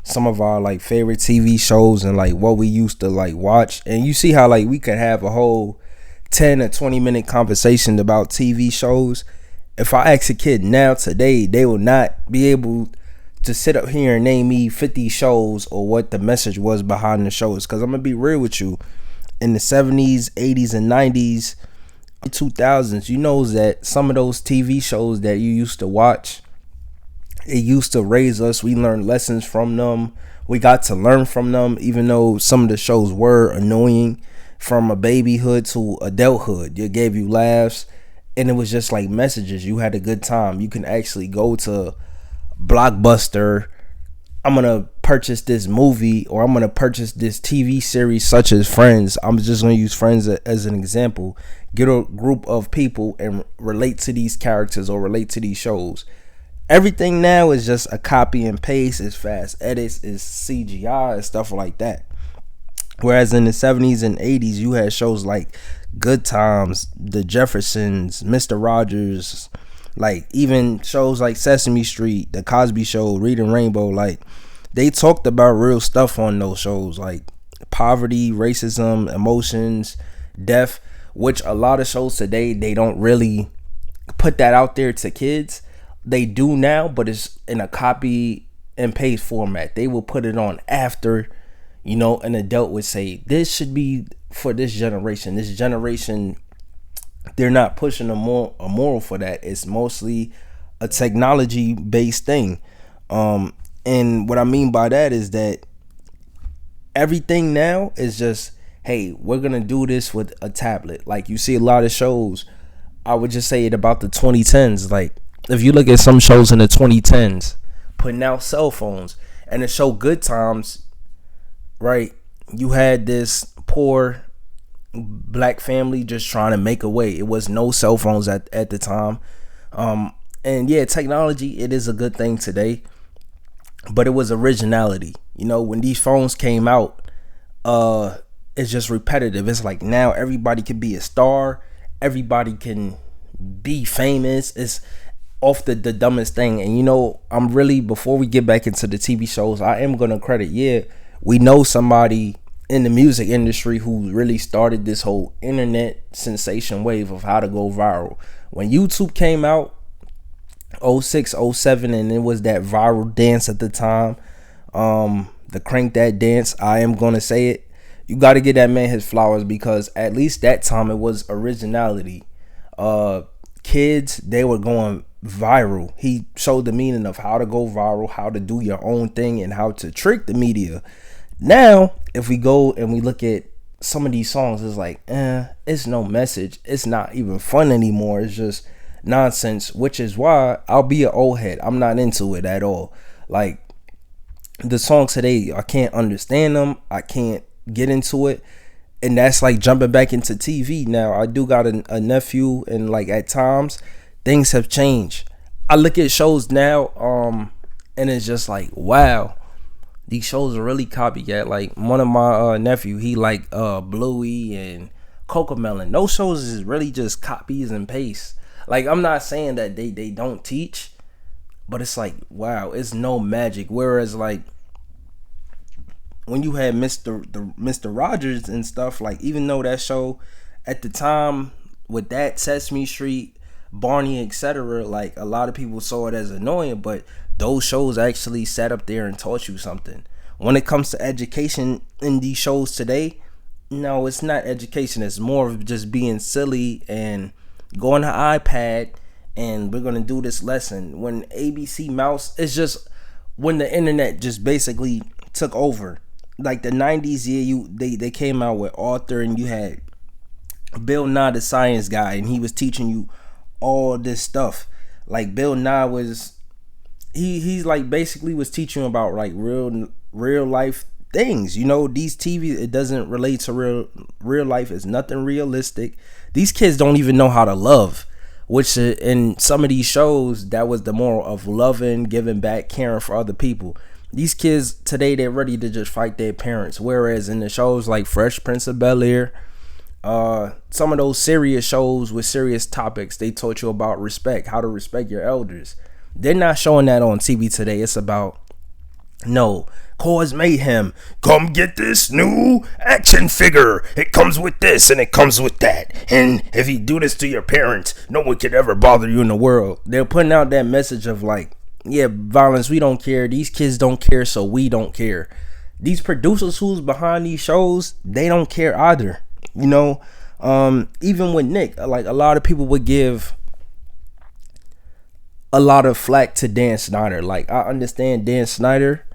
some of our like favorite TV shows and like what we used to like watch. And you see how like we could have a whole 10 or 20-minute conversation about TV shows. If I ask a kid now today, they will not be able to sit up here and name me 50 shows or what the message was behind the shows. Because I'm going to be real with you. In the 70s, 80s, and 90s, 2000s, you know that some of those TV shows that you used to watch, it used to raise us. We learned lessons from them. We got to learn from them, even though some of the shows were annoying. From a babyhood to adulthood, it gave you laughs, and it was just like messages. You had a good time. You can actually go to Blockbuster. I'm gonna purchase this movie, or I'm gonna purchase this TV series such as Friends. I'm just gonna use Friends as an example. Get a group of people and relate to these characters or relate to these shows. Everything now is just a copy and paste. It's fast edits, it's CGI and stuff like that. Whereas in the 70s and 80s, you had shows like Good Times, The Jeffersons, Mr. Rogers, like even shows like Sesame Street, The Cosby Show, Reading Rainbow. Like they talked about real stuff on those shows, like poverty, racism, emotions, death, which a lot of shows today, they don't really put that out there to kids. They do now, but it's in a copy and paste format. They will put it on after, you know, an adult would say, this should be for this generation. This generation, they're not pushing a moral for that. It's mostly a technology-based thing. And what I mean by that is that everything now is just, hey, we're going to do this with a tablet. Like you see a lot of shows, I would just say it about the 2010s. Like if you look at some shows in the 2010s, putting out cell phones, and the show Good Times, right, you had this poor black family just trying to make a way. It was no cell phones at the time. And yeah, technology, it is a good thing today, but it was originality. You know, when these phones came out, it's just repetitive. It's like now everybody can be a star, everybody can be famous. It's off the dumbest thing. And you know, I'm really, before we get back into the TV shows, I am gonna credit, we know somebody in the music industry who really started this whole internet sensation wave of how to go viral. When YouTube came out, 06, 07, and it was that viral dance at the time, the Crank That Dance, I am gonna say it, you got to give that man his flowers, because at least that time it was originality. Kids, they were going viral. He showed the meaning of how to go viral, how to do your own thing, and how to trick the media. Now, if we go and we look at some of these songs, it's like, it's no message. It's not even fun anymore. It's just nonsense, which is why I'll be an old head. I'm not into it at all. Like the songs today, I can't understand them. I can't get into it. And that's like jumping back into TV. Now, I do got a nephew, and like at times things have changed. I look at shows now, and it's just like, wow, these shows are really copycat. Like one of my nephew, he like Bluey and Cocomelon. Those shows is really just copies and pastes. Like I'm not saying that they don't teach, but it's like, wow, it's no magic. Whereas like when you had Mr. Rogers and stuff, like even though that show at the time with that Sesame Street, Barney, etc., like a lot of people saw it as annoying, but those shows actually sat up there and taught you something. When it comes to education in these shows today, no, it's not education. It's more of just being silly and go on the iPad and we're gonna do this lesson. When ABC Mouse, it's just when the internet just basically took over. Like the 90s, they came out with Arthur, and you had Bill Nye the Science Guy, and he was teaching you all this stuff. Like Bill Nye was, he's like basically was teaching about like real life things. You know, these TV, it doesn't relate to real life. It's nothing realistic. These kids don't even know how to love, which in some of these shows, that was the moral of loving, giving back, caring for other people. These kids today, they're ready to just fight their parents. Whereas in the shows like Fresh Prince of Bel-Air, some of those serious shows with serious topics, they taught you about respect, how to respect your elders. They're not showing that on TV today. It's about No, cause mayhem. Come get this new action figure. It comes with this and it comes with that. And if you do this to your parents, no one could ever bother you in the world. They're putting out that message of like, yeah, violence, we don't care. These kids don't care, so we don't care. These producers who's behind these shows, they don't care either. You know, even with Nick, like a lot of people would give a lot of flack to Dan Snyder. Like I understand Dan Snyder.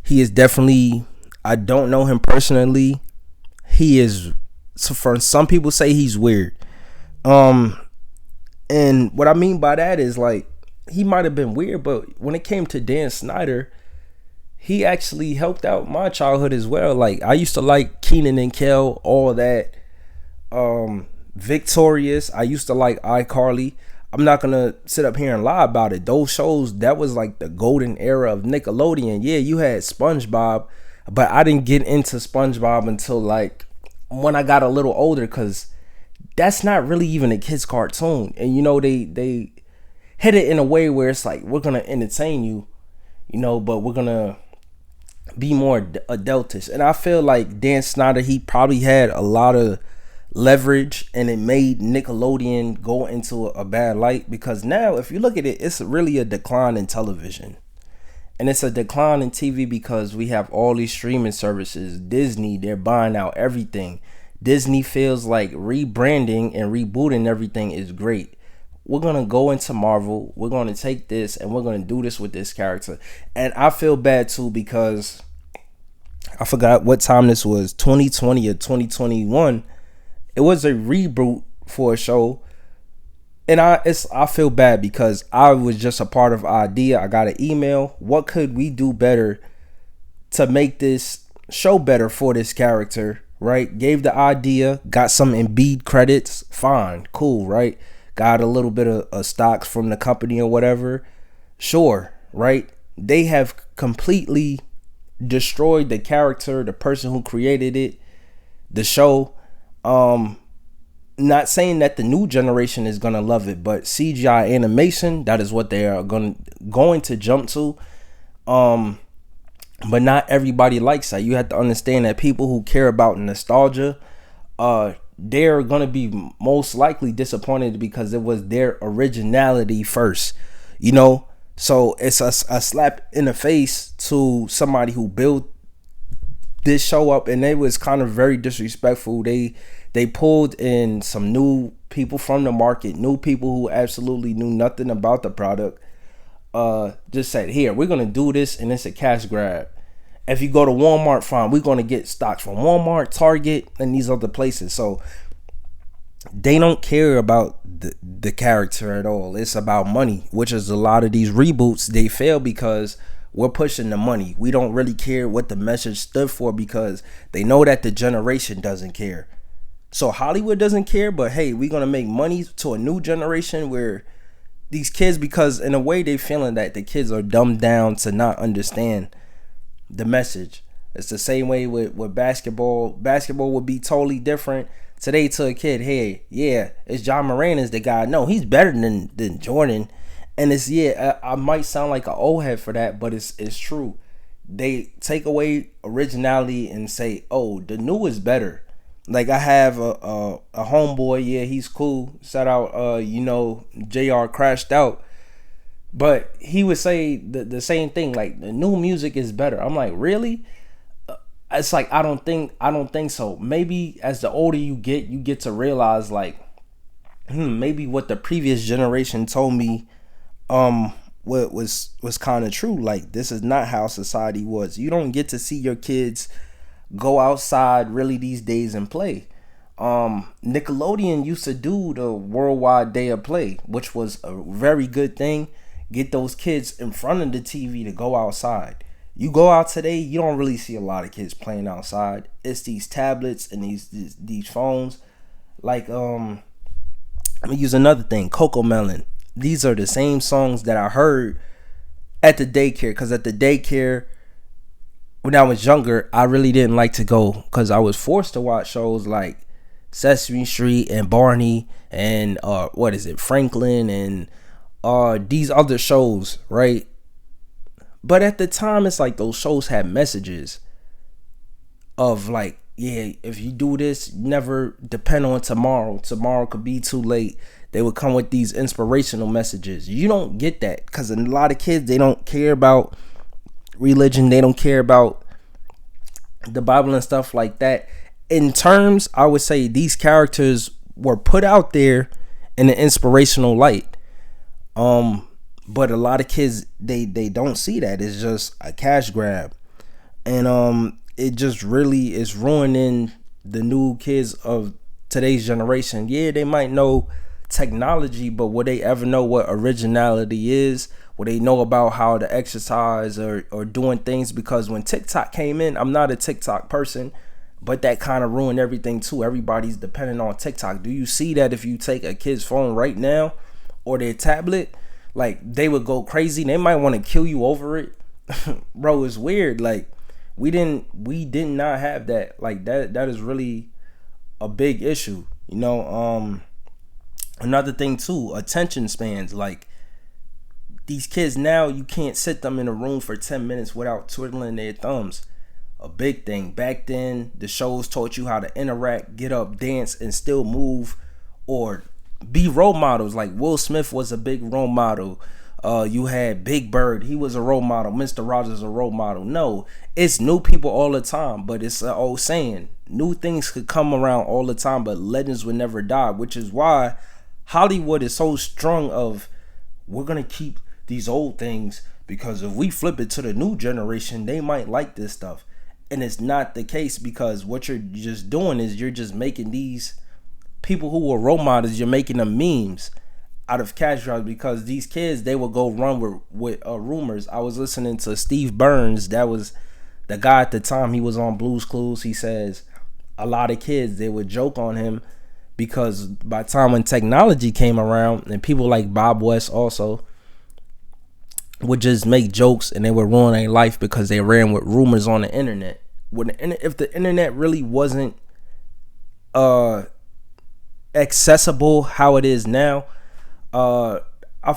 He is definitely, I don't know him personally. He is, so for some people say he's weird. And what I mean by that is like he might have been weird, but when it came to Dan Snyder, he actually helped out my childhood as well. Like I used to like Keenan and Kel, all that. Victorious. I used to like iCarly. I'm not gonna sit up here and lie about it. Those shows, that was like the golden era of Nickelodeon. Yeah, you had SpongeBob, but I didn't get into SpongeBob until like when I got a little older, because that's not really even a kid's cartoon. And you know, they hit it in a way where it's like, we're gonna entertain you, you know, but we're gonna be more adultish. And I feel like Dan Snyder, he probably had a lot of leverage, and it made Nickelodeon go into a bad light, because now if you look at it, it's really a decline in television, and it's a decline in TV because we have all these streaming services. Disney, they're buying out everything. Disney feels like rebranding and rebooting everything is great. We're gonna go into Marvel, we're gonna take this and we're gonna do this with this character. And I feel bad too, because I forgot what time this was, 2020 or 2021. It was a reboot for a show, and I feel bad because I was just a part of the idea. I got an email. What could we do better to make this show better for this character? Right? Gave the idea, got some Embiid credits. Fine, cool, right? Got a little bit of stocks from the company or whatever. Sure, right? They have completely destroyed the character, the person who created it, the show. Not saying that the new generation is gonna love it, but CGI animation, that is what they are going to jump to. But not everybody likes that. You have to understand that people who care about nostalgia, they're gonna be most likely disappointed because it was their originality first, you know. So it's a slap in the face to somebody who built this show up, and it was kind of very disrespectful. They pulled in some new people from the market, new people who absolutely knew nothing about the product. Just said, here, we're gonna do this, and it's a cash grab. If you go to Walmart, fine, we're gonna get stocks from Walmart, Target, and these other places. So they don't care about the character at all. It's about money, which is a lot of these reboots, they fail because we're pushing the money. We don't really care what the message stood for, because they know that the generation doesn't care. So Hollywood doesn't care, but hey, we're gonna make money to a new generation where these kids, because in a way they feeling that the kids are dumbed down to not understand the message. It's the same way with basketball. Basketball would be totally different today to a kid. Hey, yeah, it's John Moran is the guy. No, he's better than Jordan. And it's, yeah, I might sound like an old head for that, but it's true. They take away originality and say, oh, the new is better. Like I have a homeboy, yeah, he's cool. Shout out, JR Crashed Out. But he would say the same thing, like the new music is better. I'm like, really? It's like I don't think so. Maybe as the older you get to realize like, maybe what the previous generation told me what was kind of true. Like, this is not how society was. You don't get to see your kids go outside really these days and play. Nickelodeon used to do the Worldwide Day of Play, which was a very good thing. Get those kids in front of the TV to go outside. You go out today, you don't really see a lot of kids playing outside. It's these tablets and these phones. Like I'm gonna use another thing, Coco Melon. These are the same songs that I heard at the daycare, because at the daycare when I was younger, I really didn't like to go because I was forced to watch shows like Sesame Street and Barney and Franklin and these other shows, right? But at the time, it's like those shows had messages of like, yeah, if you do this, never depend on tomorrow. Tomorrow could be too late. They would come with these inspirational messages. You don't get that because a lot of kids, they don't care about religion. They don't care about the Bible and stuff like that. In terms, I would say these characters were put out there in an inspirational light. But a lot of kids, they don't see that. It's just a cash grab. And it just really is ruining the new kids of today's generation. Yeah, they might know technology, but will they ever know what originality is? Will they know about how to exercise or doing things? Because when TikTok came in, I'm not a TikTok person, but that kind of ruined everything too. Everybody's dependent on TikTok. Do you see that if you take a kid's phone right now or their tablet, like they would go crazy. They might want to kill you over it. Bro, it's weird. Like we did not have that. Like that is really a big issue. You know, another thing too, attention spans. Like these kids now, you can't sit them in a room for 10 minutes without twiddling their thumbs. A big thing. Back then, the shows taught you how to interact, get up, dance, and still move, or be role models. Like Will Smith was a big role model. You had Big Bird, he was a role model. Mr. Rogers a role model. No, it's new people all the time, but it's an old saying. New things could come around all the time, but legends would never die, which is why Hollywood is so strong of, we're going to keep these old things because if we flip it to the new generation, they might like this stuff. And it's not the case, because what you're just doing is you're just making these people who were role models, you're making them memes out of cash grabs, because these kids, they will go run with rumors. I was listening to Steve Burns. That was the guy at the time. He was on Blue's Clues. He says a lot of kids, they would joke on him because by the time when technology came around, and people like Bob West also would just make jokes and they would ruin their life because they ran with rumors on the internet. If the internet really wasn't accessible how it is now, I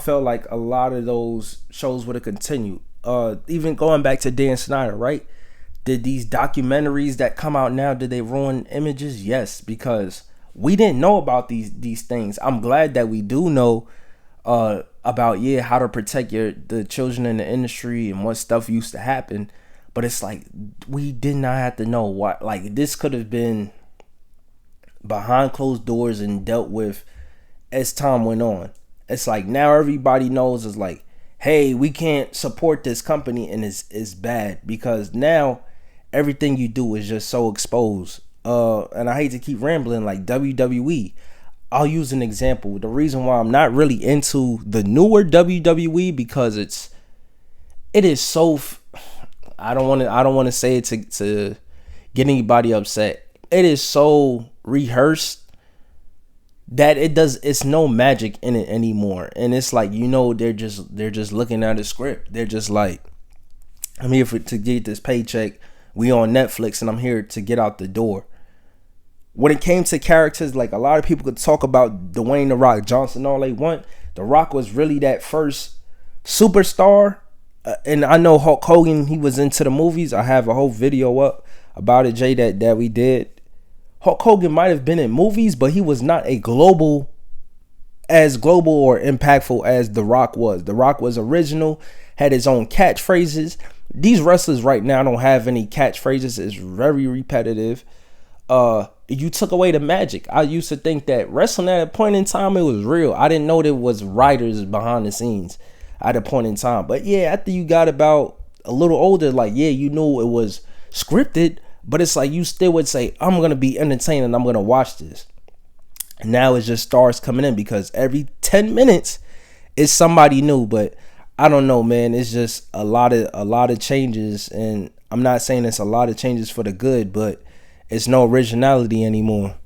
felt like a lot of those shows would have continued. Even going back to Dan Snyder, right? Did these documentaries that come out now, did they ruin images? Yes, because we didn't know about these things. I'm glad that we do know about how to protect the children in the industry and what stuff used to happen. But it's like we did not have to know what, like, this could have been behind closed doors and dealt with as time went on. It's like now everybody knows, is like, hey, we can't support this company, and it's bad because now everything you do is just so exposed. And I hate to keep rambling, like WWE. I'll use an example. The reason why I'm not really into the newer WWE, because it is so. I don't want to say it to get anybody upset. It is so rehearsed that it's no magic in it anymore. And it's like, they're just looking at a script. They're just like, I'm here to get this paycheck. We on Netflix and I'm here to get out the door. When it came to characters, like a lot of people could talk about Dwayne "The Rock" Johnson all they want. The Rock was really that first superstar. And I know Hulk Hogan, he was into the movies. I have a whole video up about it, Jay, that we did. Hulk Hogan might have been in movies, but he was not as global or impactful as The Rock was. The Rock was original, had his own catchphrases. These wrestlers right now don't have any catchphrases. It's very repetitive. You took away the magic. I used to think that wrestling at a point in time, it was real. I didn't know there was writers behind the scenes at a point in time. But yeah, after you got about a little older, like, yeah, you knew it was scripted, but it's like you still would say, I'm going to be entertained and I'm going to watch this. And now it's just stars coming in because every 10 minutes is somebody new. But I don't know, man. It's just a lot of changes, and I'm not saying it's a lot of changes for the good, but it's no originality anymore.